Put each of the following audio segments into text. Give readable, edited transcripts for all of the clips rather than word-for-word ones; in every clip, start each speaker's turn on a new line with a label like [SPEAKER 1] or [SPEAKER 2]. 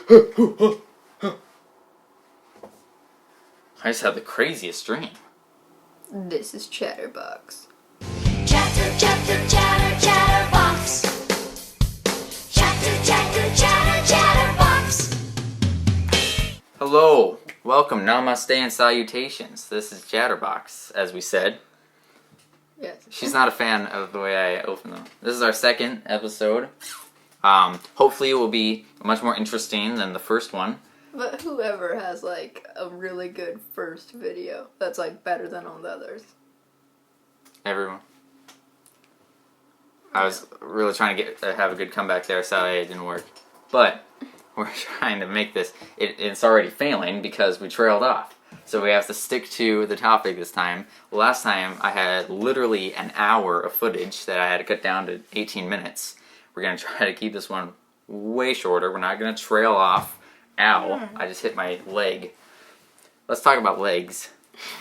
[SPEAKER 1] I just had the craziest dream.
[SPEAKER 2] This is Chatterbox.
[SPEAKER 3] Chatter, chatter, chatter, chatterbox. Chatter, chatter, chatter, chatterbox.
[SPEAKER 1] Hello, welcome, namaste, and salutations. This is Chatterbox, as we said.
[SPEAKER 2] Yes.
[SPEAKER 1] She's not a fan of the way I open them. This is our second episode. Hopefully it will be much more interesting than the first one.
[SPEAKER 2] But whoever has like a really good first video that's like better than all the others.
[SPEAKER 1] Everyone. I was really trying to have a good comeback there. Sadly, it didn't work. But we're trying to make this. It's already failing because we trailed off. So we have to stick to the topic this time. Last time I had literally an hour of footage that I had to cut down to 18 minutes. We're going to try to keep this one way shorter. We're not going to trail off. Ow, I just hit my leg. Let's talk about legs.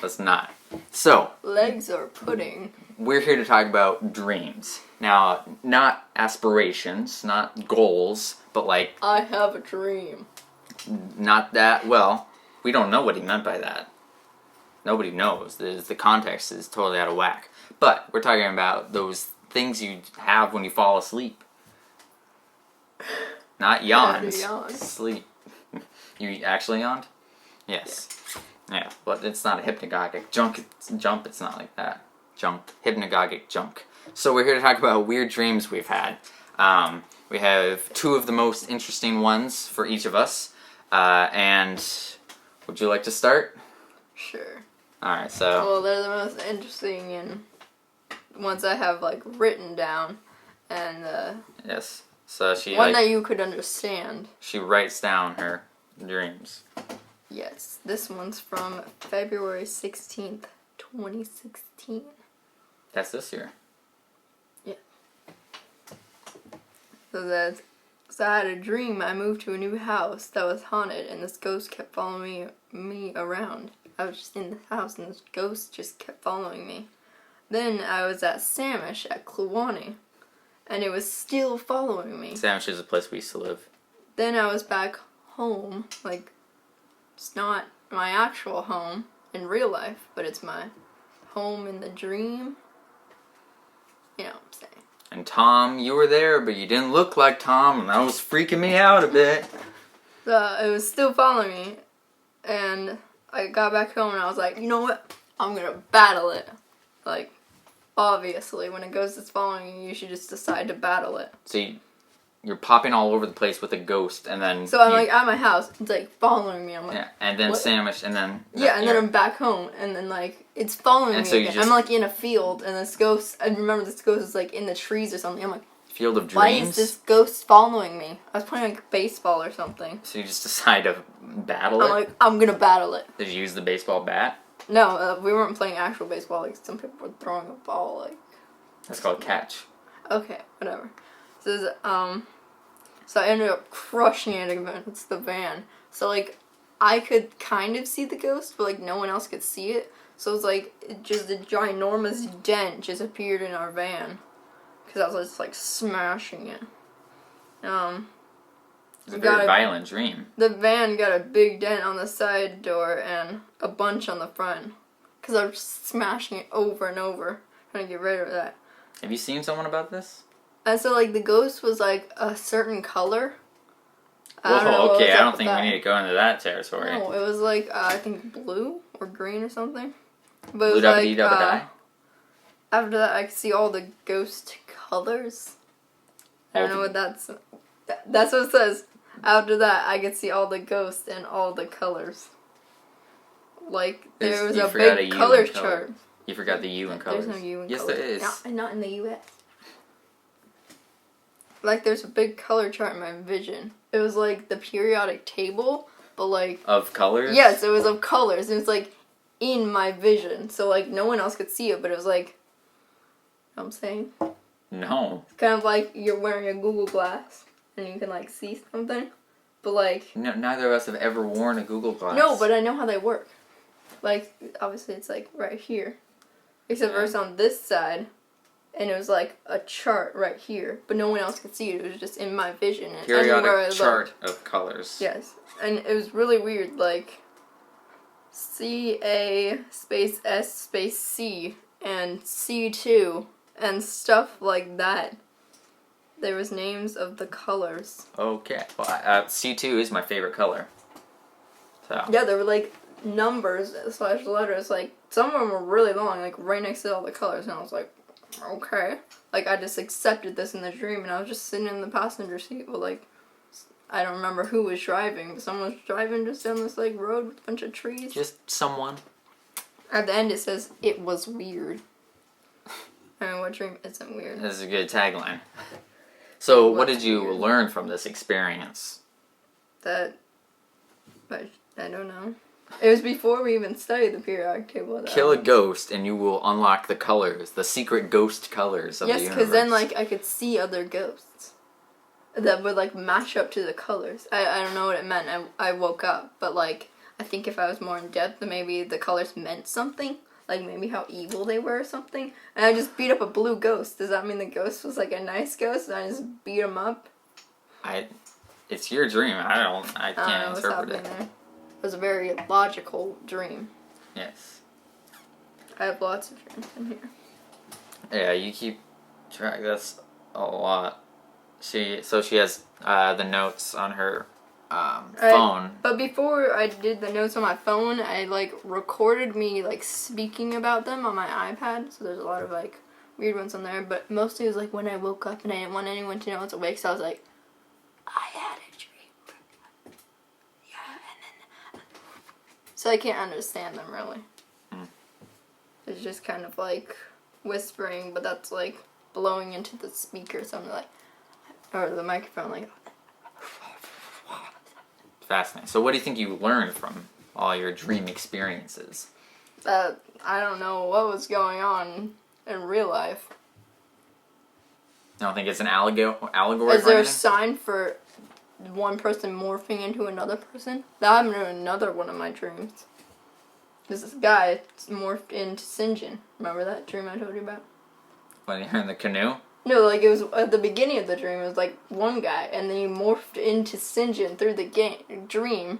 [SPEAKER 1] Let's not. So,
[SPEAKER 2] Legs are pudding.
[SPEAKER 1] we're here to talk about dreams. Now, not aspirations, not goals, but like,
[SPEAKER 2] I have a dream.
[SPEAKER 1] not that, well, we don't know what he meant by that. Nobody knows. The context is totally out of whack. But we're talking about those things you have when you fall asleep. Not yawns.
[SPEAKER 2] Yawn.
[SPEAKER 1] Sleep. You actually yawned? Yes. Yeah, but it's not a hypnagogic jump. It's not like that. Hypnagogic junk. So we're here to talk about weird dreams we've had. We have two of the most interesting ones for each of us. And would you like to start?
[SPEAKER 2] Sure.
[SPEAKER 1] Alright, so...
[SPEAKER 2] Well, they're the most interesting and ones I have like written down. And
[SPEAKER 1] Yes. So she
[SPEAKER 2] one that you could understand.
[SPEAKER 1] she writes down her dreams.
[SPEAKER 2] Yes, this one's from February 16th, 2016.
[SPEAKER 1] That's this year.
[SPEAKER 2] So I had a dream. I moved to a new house that was haunted, and this ghost kept following me around. I was just in the house, and this ghost just kept following me. Then I was at Samish at Kluwani, and it was still following me.
[SPEAKER 1] Sandwich is a place we used to live.
[SPEAKER 2] Then I was back home, like, it's not my actual home in real life, but it's my home in the dream. You know what I'm saying.
[SPEAKER 1] And Tom, you were there, but you didn't look like Tom, and that was freaking me out a bit.
[SPEAKER 2] So it was still following me, and I got back home and I was like, you know what? I'm gonna battle it. Like, obviously, when a ghost is following you, you should just decide to battle it.
[SPEAKER 1] So you're popping all over the place with a ghost, and then...
[SPEAKER 2] So I'm like at my house, it's like following me. I'm like,
[SPEAKER 1] yeah, and then
[SPEAKER 2] what?
[SPEAKER 1] Sandwich, and then...
[SPEAKER 2] Yeah, and then I'm back home, and then like it's following
[SPEAKER 1] And
[SPEAKER 2] me
[SPEAKER 1] so you
[SPEAKER 2] again.
[SPEAKER 1] just-
[SPEAKER 2] I'm like in a field, and this ghost. I remember this ghost is like in the trees or something. I'm like,
[SPEAKER 1] Field of Dreams?
[SPEAKER 2] why is this ghost following me? I was playing like baseball or something.
[SPEAKER 1] So you just decide to battle it?
[SPEAKER 2] I'm like, I'm gonna battle it.
[SPEAKER 1] Did you use the baseball bat?
[SPEAKER 2] No, we weren't playing actual baseball. Like some people were throwing a ball. Like,
[SPEAKER 1] That's called catch.
[SPEAKER 2] okay, whatever. So so I ended up crushing it against the van. So like, I could kind of see the ghost, but like no one else could see it. So it was like just a ginormous dent just appeared in our van because I was just like smashing it.
[SPEAKER 1] It's a very violent dream.
[SPEAKER 2] The van got a big dent on the side door and a bunch on the front because I was smashing it over and over trying to get rid of that.
[SPEAKER 1] Have you seen someone about this?
[SPEAKER 2] And so like the ghost was like a certain color. I don't know
[SPEAKER 1] Whoa,
[SPEAKER 2] what
[SPEAKER 1] okay,
[SPEAKER 2] was
[SPEAKER 1] I
[SPEAKER 2] up
[SPEAKER 1] don't
[SPEAKER 2] with
[SPEAKER 1] think
[SPEAKER 2] that.
[SPEAKER 1] we need to go into that territory.
[SPEAKER 2] No, it was like I think blue or green or something. But it was
[SPEAKER 1] Blue dabba
[SPEAKER 2] like after that I could see all the ghost colors. I don't know what that's. That's what it says. After that, I could see all the ghosts and all the colors. Like there was
[SPEAKER 1] You
[SPEAKER 2] a
[SPEAKER 1] forgot
[SPEAKER 2] big
[SPEAKER 1] U in
[SPEAKER 2] color
[SPEAKER 1] color.
[SPEAKER 2] chart.
[SPEAKER 1] You forgot the U in colors.
[SPEAKER 2] There's no U in
[SPEAKER 1] yes,
[SPEAKER 2] colors.
[SPEAKER 1] there is.
[SPEAKER 2] No, not in the U.S. Like there's a big color chart in my vision. It was like the periodic table, but like
[SPEAKER 1] Of colors?
[SPEAKER 2] yes, it was of colors. It was like in my vision, so like no one else could see it, but it was like. You know what I'm saying?
[SPEAKER 1] No.
[SPEAKER 2] It's kind of like you're wearing a Google Glass and you can like see something, but like
[SPEAKER 1] No, neither of us have ever worn a Google Glass.
[SPEAKER 2] no, but I know how they work. Like obviously it's like right here, except for it's on this side, and it was like a chart right here, but no one else could see it. It was just in my vision. And
[SPEAKER 1] Periodic
[SPEAKER 2] anywhere I
[SPEAKER 1] chart
[SPEAKER 2] looked-
[SPEAKER 1] of colors.
[SPEAKER 2] Yes, and it was really weird. Like CA space S space C and C2 and stuff like that. There was names of the colors.
[SPEAKER 1] Okay. Well, C2 is my favorite color. So.
[SPEAKER 2] Yeah, there were like numbers / letters. Like some of them were really long, like right next to all the colors, and I was like, okay. Like I just accepted this in the dream, and I was just sitting in the passenger seat with like, I don't remember who was driving, but someone was driving just down this like road with a bunch of trees.
[SPEAKER 1] Just someone.
[SPEAKER 2] At the end, it says it was weird. I mean, what dream isn't weird?
[SPEAKER 1] This is a good tagline. So, what
[SPEAKER 2] What's
[SPEAKER 1] did you
[SPEAKER 2] weird?
[SPEAKER 1] learn from this experience?
[SPEAKER 2] That, I don't know. It was before we even studied the periodic table.
[SPEAKER 1] Kill a ghost and you will unlock the colors, the secret ghost colors of the
[SPEAKER 2] Yes,
[SPEAKER 1] universe.
[SPEAKER 2] because then like I could see other ghosts that would like match up to the colors. I don't know what it meant. I woke up, but like I think if I was more in depth, then maybe the colors meant something. Like maybe how evil they were or something. And I just beat up a blue ghost. Does that mean the ghost was like a nice ghost and I just beat him up?
[SPEAKER 1] It's your dream. I
[SPEAKER 2] I don't
[SPEAKER 1] can't
[SPEAKER 2] know what's
[SPEAKER 1] interpret
[SPEAKER 2] happening
[SPEAKER 1] it.
[SPEAKER 2] there. It was a very logical dream.
[SPEAKER 1] Yes.
[SPEAKER 2] I have lots of dreams in here.
[SPEAKER 1] Yeah, you keep track. That's a lot. She has the notes on her phone.
[SPEAKER 2] But before I did the notes on my phone, I like recorded me like speaking about them on my iPad. So there's a lot of like weird ones on there. But mostly it was like when I woke up and I didn't want anyone to know I was awake. So I was like, I had a dream. Yeah, and then. So I can't understand them really. It's just kind of like whispering, but that's like blowing into the speaker. So I'm like, or the microphone, like.
[SPEAKER 1] Fascinating. So, what do you think you learned from all your dream experiences?
[SPEAKER 2] That I don't know what was going on in real life.
[SPEAKER 1] I don't think it's an allegory.
[SPEAKER 2] Is there a
[SPEAKER 1] anything?
[SPEAKER 2] sign for one person morphing into another person? That happened in another one of my dreams. This guy morphed into Sinjin. Remember that dream I told you about?
[SPEAKER 1] When you're in the canoe?
[SPEAKER 2] No, like it was at the beginning of the dream. It was like one guy, and then he morphed into Sinjin through the dream,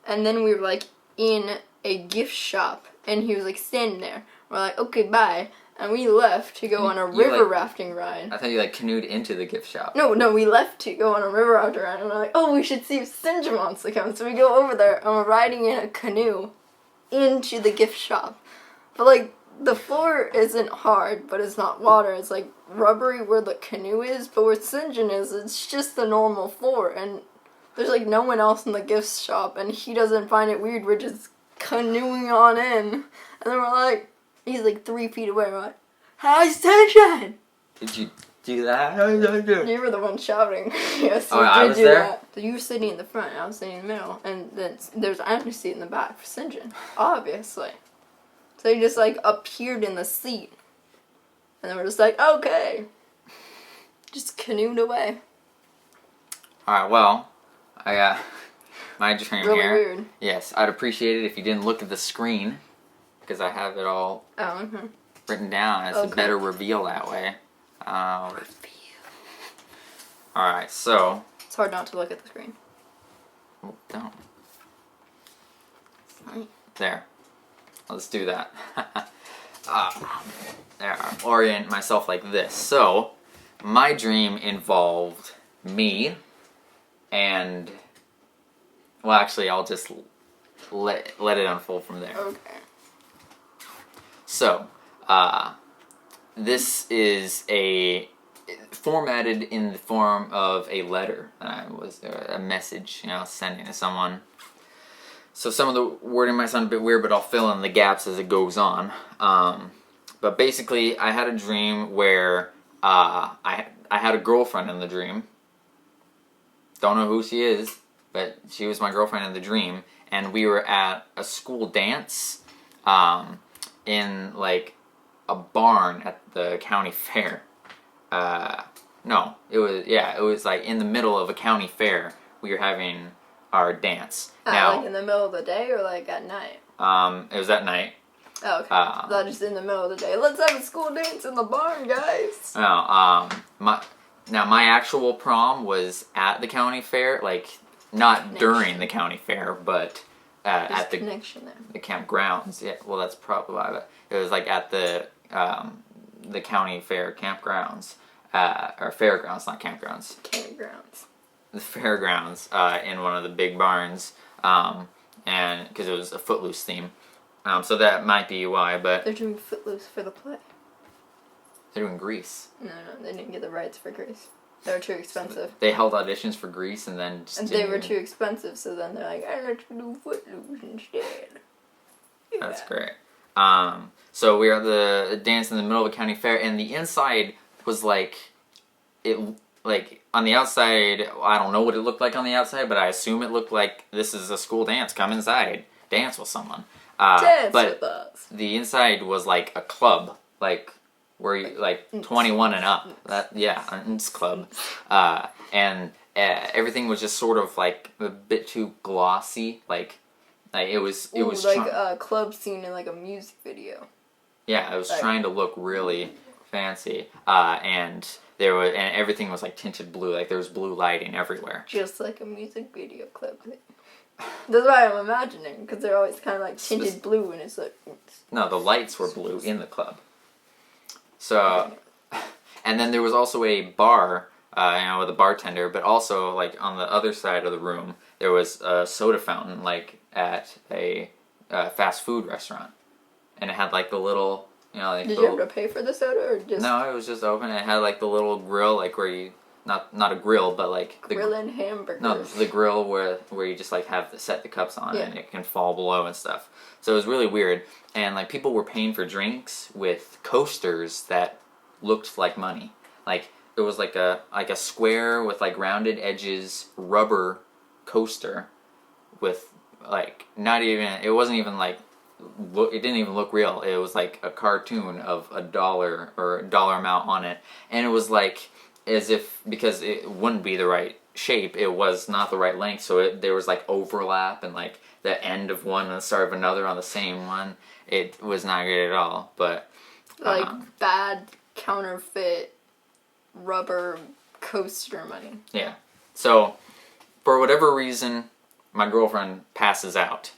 [SPEAKER 2] and then we were like in a gift shop, and he was like standing there. We're like, okay, bye, and we left to go on a river rafting ride.
[SPEAKER 1] I thought you like canoed into the gift shop.
[SPEAKER 2] No, we left to go on a river rafting ride, and we're like, oh, we should see if Sinjin wants to come. So we go over there, and we're riding in a canoe into the gift shop, but like. The floor isn't hard, but it's not water. It's like rubbery where the canoe is, but where Sinjin is, it's just the normal floor. And there's like no one else in the gift shop, and he doesn't find it weird. We're just canoeing on in. And then we're like, he's like 3 feet away. We're like, hi, Sinjin!
[SPEAKER 1] Did you do that?
[SPEAKER 2] You were the one shouting. Yes,
[SPEAKER 1] Oh,
[SPEAKER 2] you
[SPEAKER 1] I
[SPEAKER 2] did
[SPEAKER 1] was
[SPEAKER 2] do
[SPEAKER 1] there?
[SPEAKER 2] that. So you were sitting in the front, and I was sitting in the middle. And then there's an empty seat in the back for Sinjin, obviously. So he just, like, appeared in the seat. And then we're just like, okay. Just canoed away.
[SPEAKER 1] Alright, well, I got my dream
[SPEAKER 2] Really
[SPEAKER 1] here.
[SPEAKER 2] weird.
[SPEAKER 1] Yes, I'd appreciate it if you didn't look at the screen, because I have it all
[SPEAKER 2] Oh, okay.
[SPEAKER 1] written down. It's a
[SPEAKER 2] Okay.
[SPEAKER 1] better reveal that way. Alright, so...
[SPEAKER 2] It's hard not to look at the screen.
[SPEAKER 1] Oh, don't.
[SPEAKER 2] Fine.
[SPEAKER 1] There. Let's do that. There, I'll orient myself like this. So, my dream involved me and... Well, actually, I'll just let it unfold from there.
[SPEAKER 2] Okay.
[SPEAKER 1] So, this is formatted in the form of a letter that I was, a message, sending to someone. So some of the wording might sound a bit weird, but I'll fill in the gaps as it goes on. But basically, I had a dream where I had a girlfriend in the dream. Don't know who she is, but she was my girlfriend in the dream, and we were at a school dance in like a barn at the county fair. No, it was like in the middle of a county fair. We were having our dance. Now,
[SPEAKER 2] Like in the middle of the day or like at night?
[SPEAKER 1] it was at night.
[SPEAKER 2] Oh, okay. Not just in the middle of the day. Let's have a school dance in the barn, guys.
[SPEAKER 1] No, my actual prom was at the county fair, like not during the county fair, but at the
[SPEAKER 2] connection there.
[SPEAKER 1] The campgrounds. Yeah, well, that's probably why. But it was like at the county fair campgrounds, or fairgrounds, not campgrounds.
[SPEAKER 2] Campgrounds.
[SPEAKER 1] The fairgrounds in one of the big barns, and because it was a Footloose theme, so that might be why. But
[SPEAKER 2] They're doing Footloose for the play.
[SPEAKER 1] they're doing Grease.
[SPEAKER 2] No, they didn't get the rights for Grease. They were too expensive.
[SPEAKER 1] They held auditions for Grease and then just
[SPEAKER 2] And they were too expensive, so then they're like, "I let you do Footloose instead." Yeah.
[SPEAKER 1] That's great. So we were at the dance in the middle of a county fair, and the inside was like on the outside. I don't know what it looked like on the outside, but I assume it looked like this is a school dance. Come inside, dance with someone.
[SPEAKER 2] Dance
[SPEAKER 1] but
[SPEAKER 2] with us.
[SPEAKER 1] the inside was like a club, like where you 21 and up. It's club, and everything was just sort of like a bit too glossy, like it was
[SPEAKER 2] like a club scene in like a music video.
[SPEAKER 1] Yeah, it was trying to look really fancy, and everything was like tinted blue, like there was blue lighting everywhere.
[SPEAKER 2] Just like a music video clip. That's what I'm imagining, because they're always kind of like tinted blue, and it's like...
[SPEAKER 1] No, the lights were blue in the club. So, and then there was also a bar, with a bartender, but also like on the other side of the room, there was a soda fountain, like at a fast food restaurant. And it had like the little, like
[SPEAKER 2] Did you have to pay for the soda, or just...
[SPEAKER 1] No, it was just open. It had like the little grill, like where you, not a grill, but like...
[SPEAKER 2] Grilling hamburgers.
[SPEAKER 1] No, the grill where you just like set the cups on and it can fall below and stuff. So it was really weird. And like people were paying for drinks with coasters that looked like money. Like it was like a square with like rounded edges rubber coaster with like it wasn't even like it didn't even look real. It was like a cartoon of a dollar or a dollar amount on it, and it was like as if, because it wouldn't be the right shape, it was not the right length, so there was like overlap and like the end of one and the start of another on the same one. It was not good at all, but
[SPEAKER 2] like bad counterfeit rubber coaster money.
[SPEAKER 1] Yeah. So for whatever reason, my girlfriend passes out.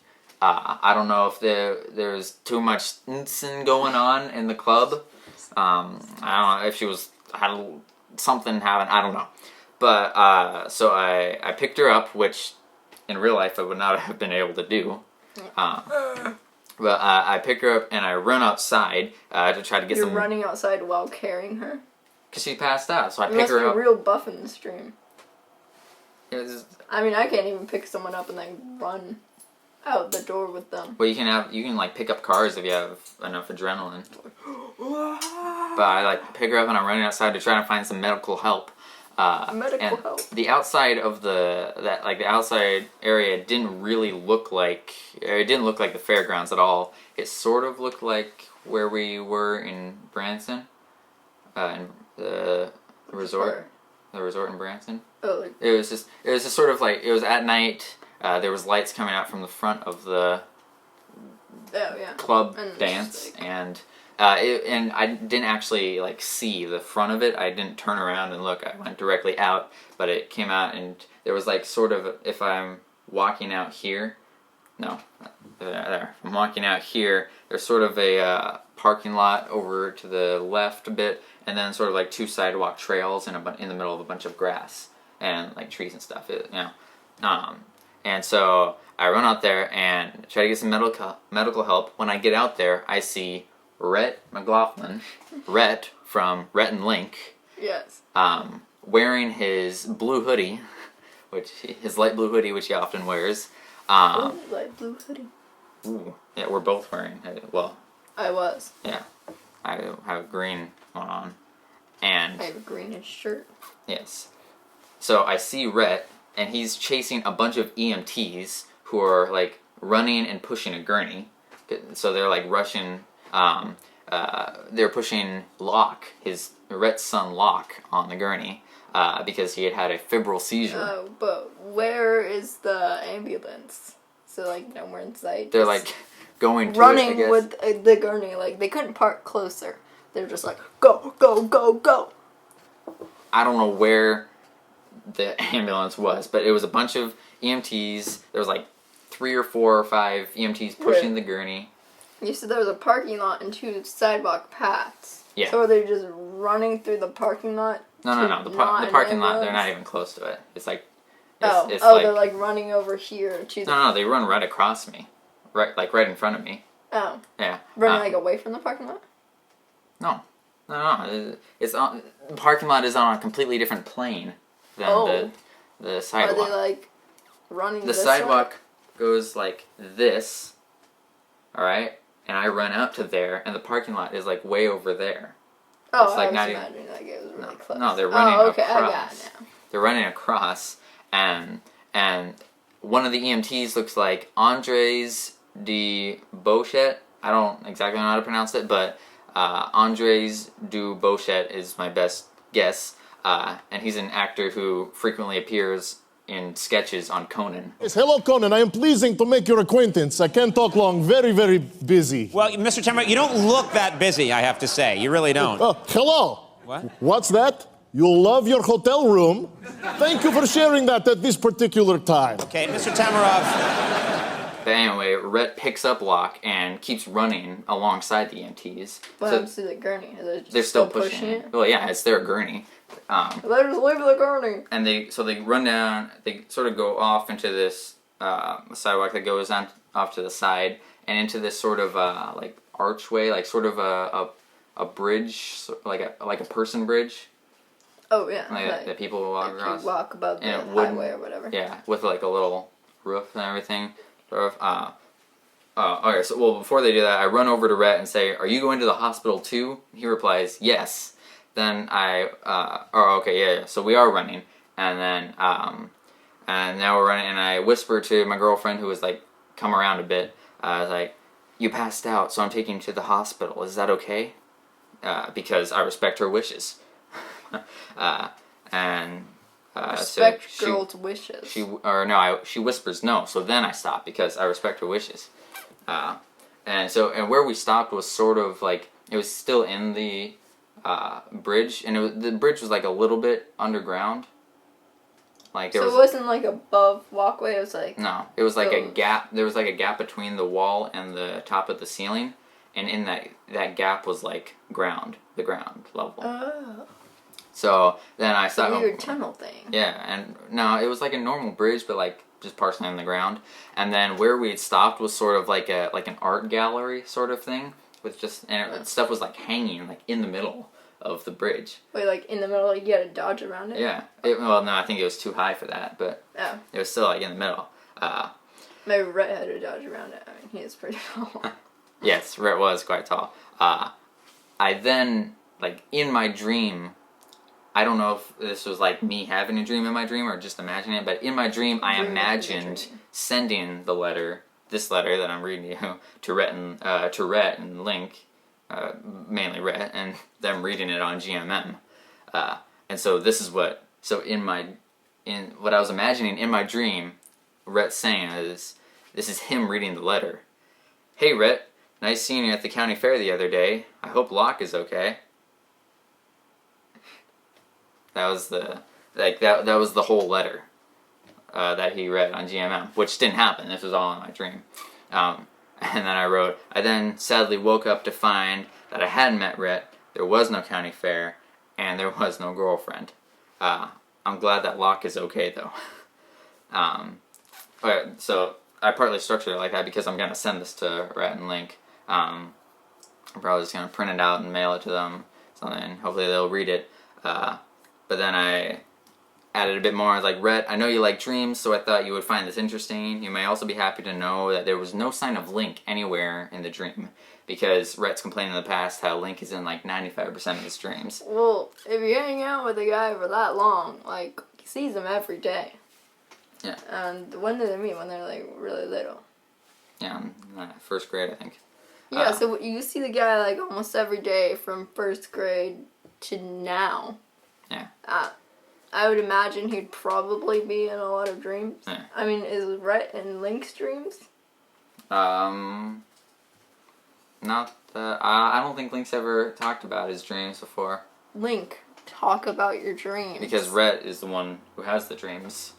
[SPEAKER 1] I don't know if there's too much going on in the club. I don't know if she had something happen. I don't know. But so I picked her up, which in real life I would not have been able to do. But I pick her up and I run outside to try to get
[SPEAKER 2] You're
[SPEAKER 1] some.
[SPEAKER 2] You're running outside while carrying her?
[SPEAKER 1] Because she passed out, so I
[SPEAKER 2] you
[SPEAKER 1] pick her up.
[SPEAKER 2] must be real buff in the stream.
[SPEAKER 1] I
[SPEAKER 2] mean, I can't even pick someone up and then run out the door with them.
[SPEAKER 1] Well, you can like pick up cars if you have enough adrenaline. But I like pick her up and I'm running outside to try to find some medical help.
[SPEAKER 2] Medical help.
[SPEAKER 1] The outside of the outside area didn't really look like the fairgrounds at all. It sort of looked like where we were in Branson, in the resort. The resort in Branson.
[SPEAKER 2] Oh, like...
[SPEAKER 1] It was just sort of like, it was at night. There was lights coming out from the front of the club dance, and I didn't actually like see the front of it. I didn't turn around and look. I went directly out, but it came out, and there was like sort of, if I'm walking out here, no, there. I'm walking out here. There's sort of a parking lot over to the left a bit, and then sort of like two sidewalk trails in the middle of a bunch of grass and like trees and stuff. And so I run out there and try to get some medical help. When I get out there, I see Rhett McLaughlin, Rhett from Rhett and Link,
[SPEAKER 2] yes,
[SPEAKER 1] wearing his blue hoodie, his light blue hoodie, which he often wears.
[SPEAKER 2] Light blue hoodie.
[SPEAKER 1] Ooh, yeah, we're both wearing it. Well,
[SPEAKER 2] I was.
[SPEAKER 1] Yeah, I have a green one on, and
[SPEAKER 2] I have a greenish shirt.
[SPEAKER 1] Yes. So I see Rhett, and he's chasing a bunch of EMTs who are like running and pushing a gurney. So they're like rushing. They're pushing Rhett's son Locke on the gurney because he had a febrile seizure.
[SPEAKER 2] Oh, but where is the ambulance? So like nowhere in sight.
[SPEAKER 1] They're like going to it, I
[SPEAKER 2] running
[SPEAKER 1] guess.
[SPEAKER 2] with the gurney. Like, they couldn't park closer. They're just like, go, go, go, go.
[SPEAKER 1] I don't know where the ambulance was, but it was a bunch of EMTs. There was like 3 or 4 or 5 EMTs pushing
[SPEAKER 2] Right.
[SPEAKER 1] the gurney.
[SPEAKER 2] You said there was a parking lot and 2 sidewalk paths.
[SPEAKER 1] Yeah.
[SPEAKER 2] So are they just running through the parking lot?
[SPEAKER 1] No. The parking lot, they're not even close to it. It's like... It's
[SPEAKER 2] they're like running over here to the...
[SPEAKER 1] No, they run right across me. Right in front of me.
[SPEAKER 2] Oh.
[SPEAKER 1] Yeah.
[SPEAKER 2] Running like away from the parking lot?
[SPEAKER 1] No. It's on, the parking lot is on a completely different plane than the
[SPEAKER 2] Are
[SPEAKER 1] sidewalk.
[SPEAKER 2] they like running
[SPEAKER 1] The
[SPEAKER 2] this
[SPEAKER 1] sidewalk goes like this, alright? And I run up to there, and the parking lot is like way over there.
[SPEAKER 2] way? Oh,
[SPEAKER 1] it's like
[SPEAKER 2] I was
[SPEAKER 1] not even-
[SPEAKER 2] imagining like it was really close.
[SPEAKER 1] No, they're running
[SPEAKER 2] oh, okay, I got
[SPEAKER 1] across.
[SPEAKER 2] it now.
[SPEAKER 1] They're running across, and one of the EMTs looks like Andres de Bochet. I don't exactly know how to pronounce it, but Andres du Bochet is my best guess. And he's an actor who frequently appears in sketches on Conan.
[SPEAKER 4] Yes, hello, Conan. I am pleasing to make your acquaintance. I can't talk long. Very, very busy.
[SPEAKER 5] Well, Mr. Timmer, you don't look that busy, I have to say. You really don't.
[SPEAKER 4] Oh, hello.
[SPEAKER 5] What?
[SPEAKER 4] What's that? You'll love your hotel room. Thank you for sharing that at this particular time.
[SPEAKER 5] Okay, Mr. Tamarov.
[SPEAKER 1] But anyway, Rhett picks up Locke and keeps running alongside the EMTs.
[SPEAKER 2] What
[SPEAKER 1] So
[SPEAKER 2] happens to the gurney? Are they just
[SPEAKER 1] they're still pushing
[SPEAKER 2] it?
[SPEAKER 1] it. Well, yeah, it's their gurney.
[SPEAKER 2] They're just leaving the gurney.
[SPEAKER 1] And they run down. They sort of go off into this sidewalk that goes on off to the side and into this sort of like archway, like sort of a bridge, like a person bridge,
[SPEAKER 2] Oh yeah,
[SPEAKER 1] like that people walk
[SPEAKER 2] like
[SPEAKER 1] across.
[SPEAKER 2] you walk above the
[SPEAKER 1] And it wouldn't-
[SPEAKER 2] highway or whatever.
[SPEAKER 1] Yeah, with like a little roof and everything. Sort of. Okay, so well, before they do that, I run over to Rhett and say, "Are you going to the hospital too?" He replies, "Yes." Then yeah. So we are running, and then and now we're running, and I whisper to my girlfriend, who was like, "Come around a bit." I was like, "You passed out, so I'm taking you to the hospital. Is that okay?" Because I respect her wishes.
[SPEAKER 2] Respect
[SPEAKER 1] so
[SPEAKER 2] girls' wishes.
[SPEAKER 1] she whispers no. So then I stop because I respect her wishes. And where we stopped was sort of like it was still in the bridge, and the bridge was like a little bit underground. Like there
[SPEAKER 2] So
[SPEAKER 1] was
[SPEAKER 2] it wasn't like above walkway. It was like
[SPEAKER 1] no, it was like a
[SPEAKER 2] Oh.
[SPEAKER 1] gap. There was like a gap between the wall and the top of the ceiling, and in that gap was like the ground level.
[SPEAKER 2] oh,
[SPEAKER 1] So then I
[SPEAKER 2] a
[SPEAKER 1] stopped.
[SPEAKER 2] weird tunnel thing.
[SPEAKER 1] Yeah, and no, it was like a normal bridge, but like just partially on the ground. And then where we had stopped was sort of like an art gallery sort of thing with stuff was like hanging like in the middle of the bridge.
[SPEAKER 2] Wait, like in the middle, like you had to dodge around it.
[SPEAKER 1] Yeah. Well, no, I think it was too high for that, but
[SPEAKER 2] Oh,
[SPEAKER 1] it was still like in the middle.
[SPEAKER 2] maybe Rhett had to dodge around it. I mean, he is pretty tall.
[SPEAKER 1] Yes, Rhett was quite tall. I then like in my dream. I don't know if this was like me having a dream in my dream or just imagining it, but in my dream I
[SPEAKER 2] Dream within a
[SPEAKER 1] imagined
[SPEAKER 2] dream.
[SPEAKER 1] sending this letter that I'm reading you to Rhett and Link, mainly Rhett, and them reading it on GMM. And so this is what I was imagining in my dream, Rhett saying this is him reading the letter. Hey Rhett, nice seeing you at the county fair the other day. I hope Locke is okay. That was that was the whole letter that he read on GMM, which didn't happen. This was all in my dream. And then I wrote, I then sadly woke up to find that I hadn't met Rhett, there was no county fair, and there was no girlfriend. I'm glad that Locke is okay though. Okay, so I partly structured it like that because I'm going to send this to Rhett and Link. I'm probably just going to print it out and mail it to them. Something. Hopefully they'll read it. But then I added a bit more. I was like, Rhett, I know you like dreams, so I thought you would find this interesting. You may also be happy to know that there was no sign of Link anywhere in the dream. Because Rhett's complained in the past how Link is in like 95% of his dreams.
[SPEAKER 2] Well, if you hang out with a guy for that long, like, he sees him every day.
[SPEAKER 1] Yeah.
[SPEAKER 2] And when do they meet? When they're, like, really little.
[SPEAKER 1] Yeah, first grade, I think.
[SPEAKER 2] Yeah, so you see the guy, like, almost every day from first grade to now.
[SPEAKER 1] Yeah.
[SPEAKER 2] I would imagine he'd probably be in a lot of dreams.
[SPEAKER 1] Yeah.
[SPEAKER 2] I mean, is Rhett in Link's dreams?
[SPEAKER 1] Not that I don't think Link's ever talked about his dreams before.
[SPEAKER 2] Link, talk about your dreams.
[SPEAKER 1] Because Rhett is the one who has the dreams.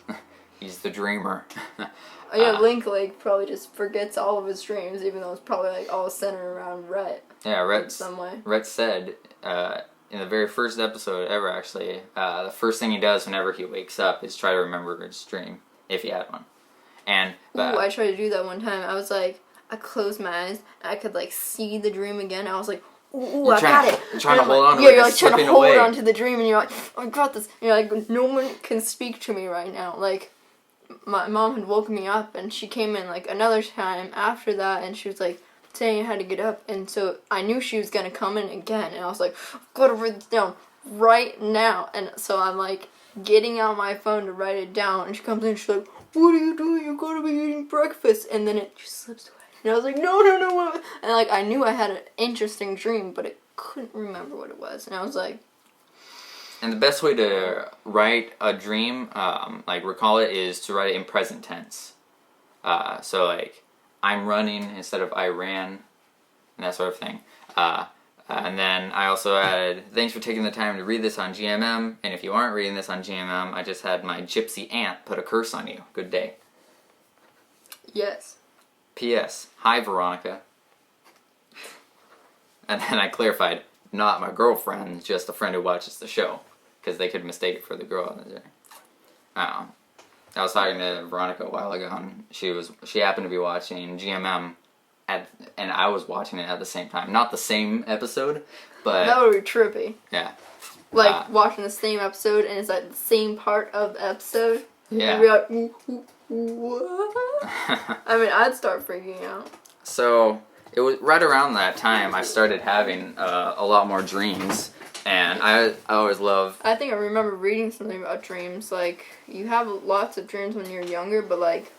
[SPEAKER 1] He's the dreamer.
[SPEAKER 2] Oh, yeah, Link like probably just forgets all of his dreams, even though it's probably like all centered around Rhett.
[SPEAKER 1] Yeah,
[SPEAKER 2] In some way.
[SPEAKER 1] Rhett said in the very first episode ever, actually, the first thing he does whenever he wakes up is try to remember his dream, if he had one. And
[SPEAKER 2] Ooh, I tried to do that one time. I was like, I closed my eyes and I could like see the dream again. I was like, ooh, I got it.
[SPEAKER 1] You're trying to
[SPEAKER 2] I'm
[SPEAKER 1] hold on to
[SPEAKER 2] yeah,
[SPEAKER 1] it.
[SPEAKER 2] you're like trying to hold
[SPEAKER 1] away.
[SPEAKER 2] on to the dream, and you're like, oh, I got this. And you're like, no one can speak to me right now. Like, my mom had woken me up, and she came in like another time after that, and she was like saying I had to get up, and so I knew she was gonna come in again, and I was like, I've got to write this down right now, and so I'm like getting out my phone to write it down, and she comes in, and she's like, what are you doing? You gotta be eating breakfast, and then it just slips away, and I was like, no, and like I knew I had an interesting dream, but I couldn't remember what it was, and I was like.
[SPEAKER 1] And the best way to write a dream, like recall it, is to write it in present tense. So like, I'm running instead of I ran, and that sort of thing. And then I also added, thanks for taking the time to read this on GMM, and if you aren't reading this on GMM, I just had my gypsy aunt put a curse on you. Good day.
[SPEAKER 2] Yes.
[SPEAKER 1] P.S. Hi, Veronica. And then I clarified, not my girlfriend, just a friend who watches the show. Because they could mistake it for the girl in the day. I was talking to Veronica a while ago, and she happened to be watching GMM, and I was watching it at the same time. Not the same episode, but
[SPEAKER 2] That would be trippy.
[SPEAKER 1] yeah.
[SPEAKER 2] Like watching the same episode, and it's like the same part of the episode.
[SPEAKER 1] Yeah.
[SPEAKER 2] And be like, what? I mean, I'd start freaking out.
[SPEAKER 1] So it was right around that time I started having a lot more dreams. And I always love...
[SPEAKER 2] I think I remember reading something about dreams. Like, you have lots of dreams when you're younger, but, like,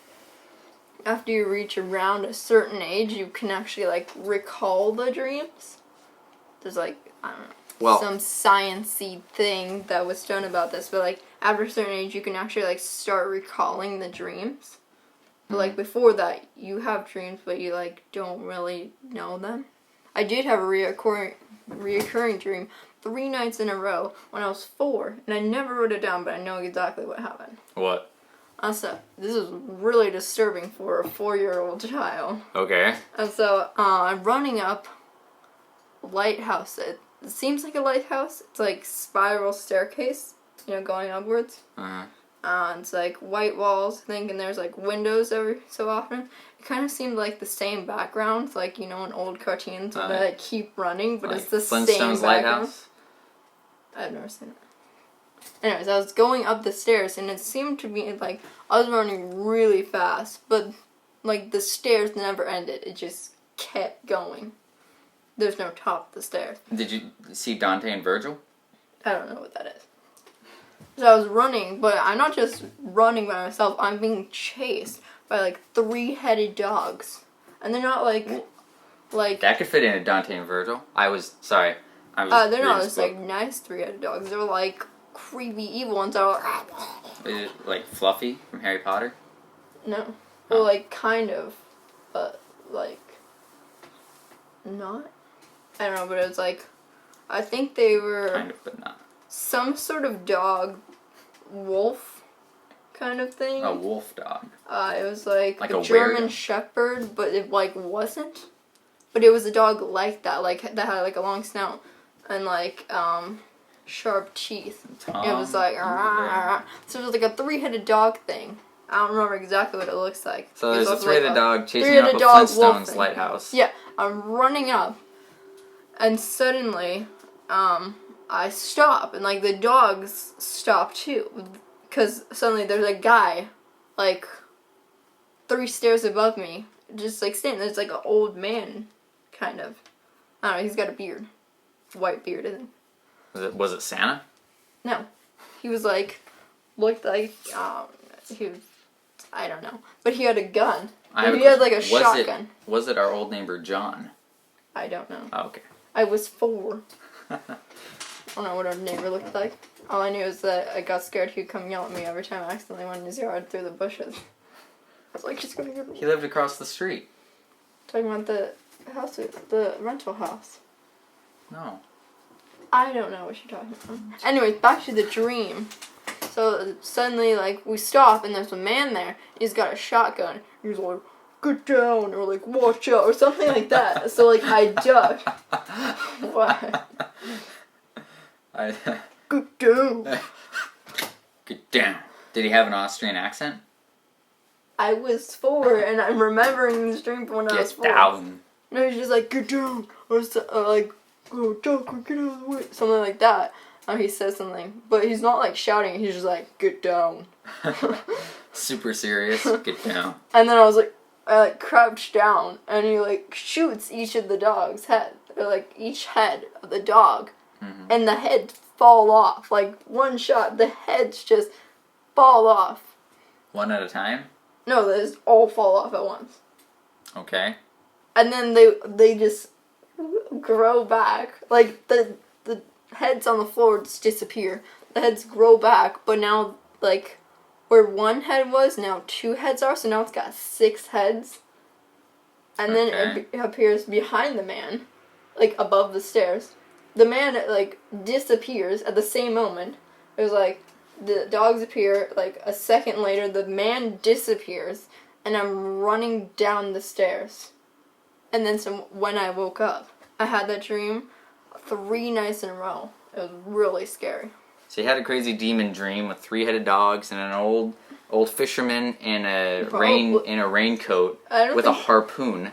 [SPEAKER 2] after you reach around a certain age, you can actually, like, recall the dreams. There's, like, I don't know, some science-y thing that was done about this. But, like, after a certain age, you can actually, like, start recalling the dreams. But, like, before that, you have dreams, but you, like, don't really know them. I did have a reoccurring dream 3 nights in a row when I was 4, and I never wrote it down, but I know exactly what happened.
[SPEAKER 1] What?
[SPEAKER 2] So, this is really disturbing for a 4-year-old child.
[SPEAKER 1] Okay.
[SPEAKER 2] And so, I'm running up a lighthouse. It seems like a lighthouse. It's like spiral staircase, going upwards.
[SPEAKER 1] Uh-huh.
[SPEAKER 2] It's like white walls, I think, and there's like windows every so often. It kind of seemed like the same background, like, in old cartoons where they keep running, but
[SPEAKER 1] like
[SPEAKER 2] it's the
[SPEAKER 1] Flintstones
[SPEAKER 2] same background.
[SPEAKER 1] Lighthouse?
[SPEAKER 2] I've never seen it. Anyways, I was going up the stairs, and it seemed to be like I was running really fast, but like the stairs never ended. It just kept going. There's no top to the stairs.
[SPEAKER 1] Did you see Dante and Virgil?
[SPEAKER 2] I don't know what that is. So I was running, but I'm not just running by myself. I'm being chased by like 3-headed dogs, and they're not like
[SPEAKER 1] That could fit in a Dante and Virgil. They're
[SPEAKER 2] not just like nice 3-headed dogs. They're like creepy evil ones that are
[SPEAKER 1] Is it like Fluffy from Harry Potter?
[SPEAKER 2] no, well, like kind of, but like not. I don't know, but it was like I think they were
[SPEAKER 1] Kind of, but not.
[SPEAKER 2] some sort of dog, wolf, kind of thing.
[SPEAKER 1] A wolf dog.
[SPEAKER 2] It was like
[SPEAKER 1] Like
[SPEAKER 2] a
[SPEAKER 1] a
[SPEAKER 2] German
[SPEAKER 1] weirdo.
[SPEAKER 2] Shepherd, but it like wasn't. But it was a dog like that, like that had like a long snout and like sharp teeth. It was like so it was like a 3-headed dog thing. I don't remember exactly what it looks like.
[SPEAKER 1] So
[SPEAKER 2] It was
[SPEAKER 1] there's a
[SPEAKER 2] also, like,
[SPEAKER 1] 3-headed dog chasing up a
[SPEAKER 2] three-headed dog wolf
[SPEAKER 1] Flintstones
[SPEAKER 2] thing.
[SPEAKER 1] lighthouse.
[SPEAKER 2] Yeah, I'm running up, and suddenly, I stop, and like the dogs stop too, because suddenly there's a guy, like 3 stairs above me, just like standing. There's like an old man, kind of. I don't know. He's got a beard, white beard, I think.
[SPEAKER 1] Was it Santa?
[SPEAKER 2] No, he was like, looked like he was. I don't know, but he had a gun. He had like a shotgun.
[SPEAKER 1] Was it our old neighbor John?
[SPEAKER 2] I don't know.
[SPEAKER 1] Oh, okay.
[SPEAKER 2] I was 4. I don't know what our neighbor looked like. All I knew is that I got scared he would come yell at me every time I accidentally went in his yard through the bushes. I was like, he's gonna get me.
[SPEAKER 1] He lived across the street.
[SPEAKER 2] Talking about the house, the rental house.
[SPEAKER 1] No.
[SPEAKER 2] I don't know what you're talking about. Anyways, back to the dream. So suddenly, like, we stop and there's a man there. He's got a shotgun. He's like, "Get down," or like, "Watch out," or something like that. So like, I duck. What? Get down.
[SPEAKER 1] Get down. Did he have an Austrian accent?
[SPEAKER 2] I was 4 and I'm remembering this dream from when I was
[SPEAKER 1] Get
[SPEAKER 2] 4.
[SPEAKER 1] down.
[SPEAKER 2] No, he's just like, "Get down," or like, "Go duck," or "Get out of the way," something like that. He says something, but he's not like shouting. He's just like, "Get down."
[SPEAKER 1] Super serious. Get down.
[SPEAKER 2] And then I like crouched down, and he like shoots each of the dog's head, or like each head of the dog, and the heads fall off. Like one shot, the heads just fall off.
[SPEAKER 1] One at a time?
[SPEAKER 2] No, they just all fall off at once.
[SPEAKER 1] Okay.
[SPEAKER 2] And then they just grow back. Like the heads on the floor just disappear. The heads grow back, but now like where one head was, now 2 heads are. So now it's got 6 heads. And then it appears behind the man, like above the stairs. The man like disappears at the same moment. It was like the dogs appear, like a second later the man disappears, and I'm running down the stairs. And then when I woke up, I had that dream 3 nights in a row. It was really scary.
[SPEAKER 1] So you had a crazy demon dream with 3-headed dogs and an old fisherman in a raincoat with a harpoon.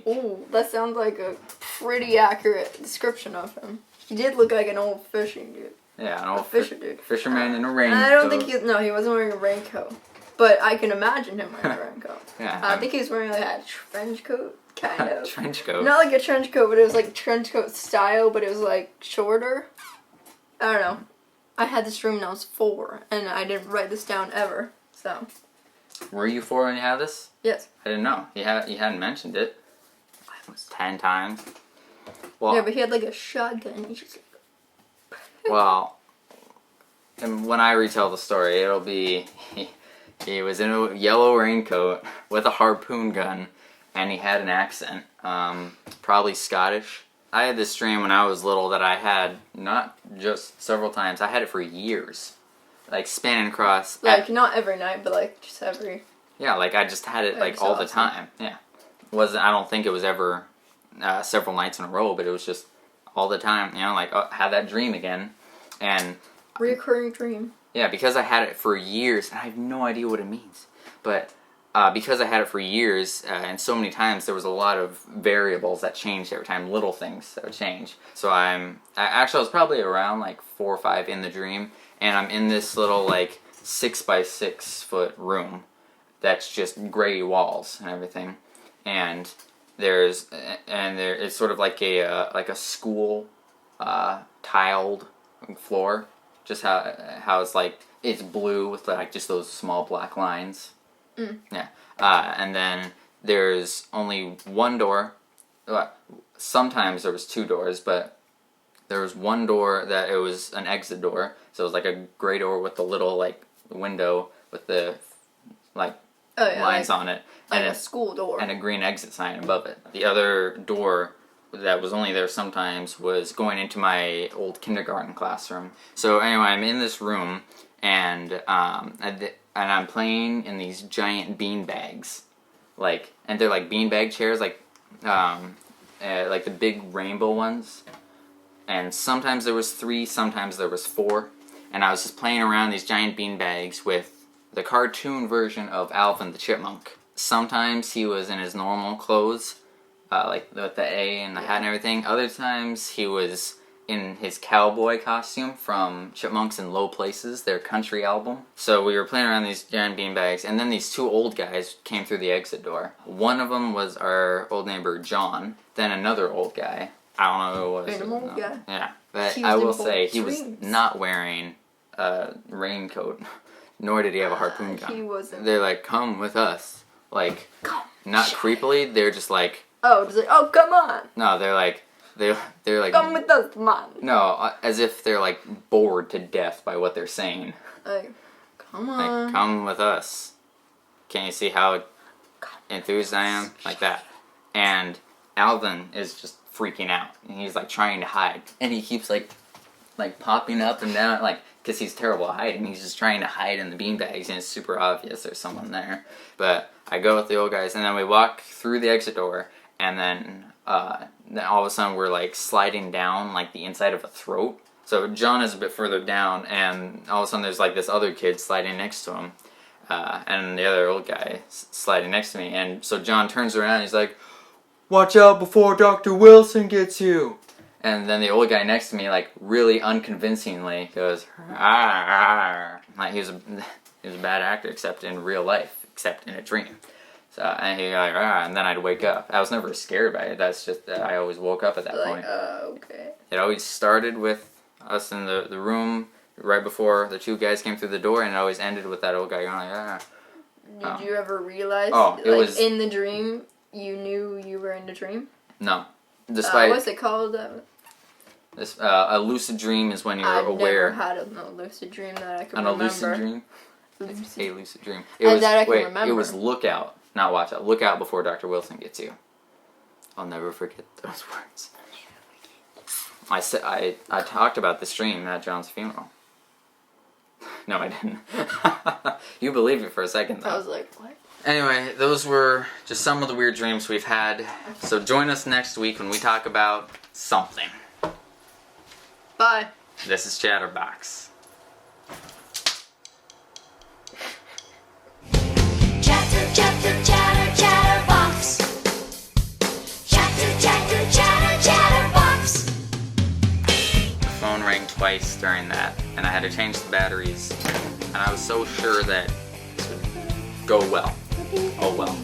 [SPEAKER 2] Ooh, that sounds like a pretty accurate description of him. He did look like an old fishing dude.
[SPEAKER 1] Yeah, an old
[SPEAKER 2] dude.
[SPEAKER 1] fisherman in a raincoat.
[SPEAKER 2] I don't think he wasn't wearing a raincoat. But I can imagine him wearing a raincoat.
[SPEAKER 1] Yeah.
[SPEAKER 2] I think he was wearing like a trench coat, kind of.
[SPEAKER 1] Trench coat.
[SPEAKER 2] Not like a trench coat, but it was like trench coat style, but it was like shorter. I don't know. I had this dream when I was 4, and I didn't write this down ever. So.
[SPEAKER 1] Were you 4 when you had this?
[SPEAKER 2] Yes.
[SPEAKER 1] I didn't know. You hadn't mentioned it. 10 times. Well,
[SPEAKER 2] Yeah, but he had like a shotgun. He just.
[SPEAKER 1] well, and when I retell the story, it'll be he was in a yellow raincoat with a harpoon gun, and he had an accent, probably Scottish. I had this dream when I was little that I had not just several times. I had it for years, like spanning across.
[SPEAKER 2] Like not every night, but like just every.
[SPEAKER 1] Yeah, like I just had it like all the time. Yeah, I don't think it was ever several nights in a row, but it was just all the time. You know, like had that dream again, and
[SPEAKER 2] Recurring dream.
[SPEAKER 1] yeah, because I had it for years, and I have no idea what it means, but because I had it for years and so many times, there was a lot of variables that changed every time, little things that would change. So I was probably around like 4 or 5 in the dream, and I'm in this little like 6 by 6 foot room that's just gray walls and everything, and it's sort of like a school tiled floor, just how it's like it's blue with like just those small black lines. Yeah, and then there's only one door. Sometimes there was 2 doors, but there was one door that it was an exit door. So it was like a gray door with the little like window with the like lines on it,
[SPEAKER 2] Like
[SPEAKER 1] and
[SPEAKER 2] a school door.
[SPEAKER 1] and a green exit sign above it. The other door that was only there sometimes was going into my old kindergarten classroom. So anyway, I'm in this room, and I'm playing in these giant bean bags, and they're like beanbag chairs, like the big rainbow ones. And sometimes there was 3, sometimes there was 4, and I was just playing around these giant bean bags with the cartoon version of Alvin the Chipmunk. Sometimes he was in his normal clothes, like with the A and the hat and everything. Other times he was in his cowboy costume from Chipmunks in Low Places, their country album. So we were playing around these giant beanbags, and then these 2 old guys came through the exit door. One of them was our old neighbor John, then another old guy. I don't know who it was.
[SPEAKER 2] Random old guy.
[SPEAKER 1] Yeah, but
[SPEAKER 2] He was
[SPEAKER 1] I
[SPEAKER 2] in
[SPEAKER 1] will
[SPEAKER 2] both
[SPEAKER 1] say he was
[SPEAKER 2] dreams.
[SPEAKER 1] not wearing a raincoat, nor did he have a harpoon gun.
[SPEAKER 2] He wasn't.
[SPEAKER 1] They're like, "Come with us." Like, not creepily, they're just like,
[SPEAKER 2] Oh, just like, oh, come on.
[SPEAKER 1] no, they're like,
[SPEAKER 2] Come with us, man.
[SPEAKER 1] no, as if they're like bored to death by what they're saying.
[SPEAKER 2] Like, come
[SPEAKER 1] Like,
[SPEAKER 2] on.
[SPEAKER 1] come with us. Can't you see how enthused I am? Like that. and Alvin is just freaking out, and he's like trying to hide, and he keeps like popping up and down, like, because he's terrible at hiding. He's just trying to hide in the beanbags, and it's super obvious there's someone there. But I go with the old guys, and then we walk through the exit door, and then all of a sudden we're like sliding down like the inside of a throat. So John is a bit further down, and all of a sudden there's like this other kid sliding next to him, and the other old guy sliding next to me. And so John turns around, and he's like, "Watch out before Dr. Wilson gets you." And then the old guy next to me, like, really unconvincingly goes, "Arr." Like, he was a bad actor, except in real life, except in a dream. So, and he like, "Arr," and then I'd wake up. I was never scared by it. That's just that I always woke up at that point.
[SPEAKER 2] Okay.
[SPEAKER 1] It always started with us in the room right before the two guys came through the door, and it always ended with that old guy going like, "Ah."
[SPEAKER 2] Did you ever realize,
[SPEAKER 1] it
[SPEAKER 2] like,
[SPEAKER 1] was
[SPEAKER 2] in the dream, you knew you were in the dream?
[SPEAKER 1] No. Despite
[SPEAKER 2] What's it called?
[SPEAKER 1] this, a lucid dream is when you're
[SPEAKER 2] I've
[SPEAKER 1] aware.
[SPEAKER 2] never had a lucid dream that I can
[SPEAKER 1] On
[SPEAKER 2] remember.
[SPEAKER 1] a lucid dream?
[SPEAKER 2] Lucid.
[SPEAKER 1] A lucid dream.
[SPEAKER 2] That I can
[SPEAKER 1] It
[SPEAKER 2] remember.
[SPEAKER 1] was look out, not watch out. Look out before Dr. Wilson gets you. I'll never forget those words. I talked about this dream at John's funeral. No, I didn't. You believed it for a second, though.
[SPEAKER 2] I was like, what?
[SPEAKER 1] Anyway, those were just some of the weird dreams we've had. So join us next week when we talk about something.
[SPEAKER 2] Bye.
[SPEAKER 1] This is Chatterbox.
[SPEAKER 3] Chatter, chatter, chatter, chatterbox. Chatter, chatter, chatter, chatterbox.
[SPEAKER 1] The phone rang twice during that, and I had to change the batteries. And I was so sure that this would go well. Oh well.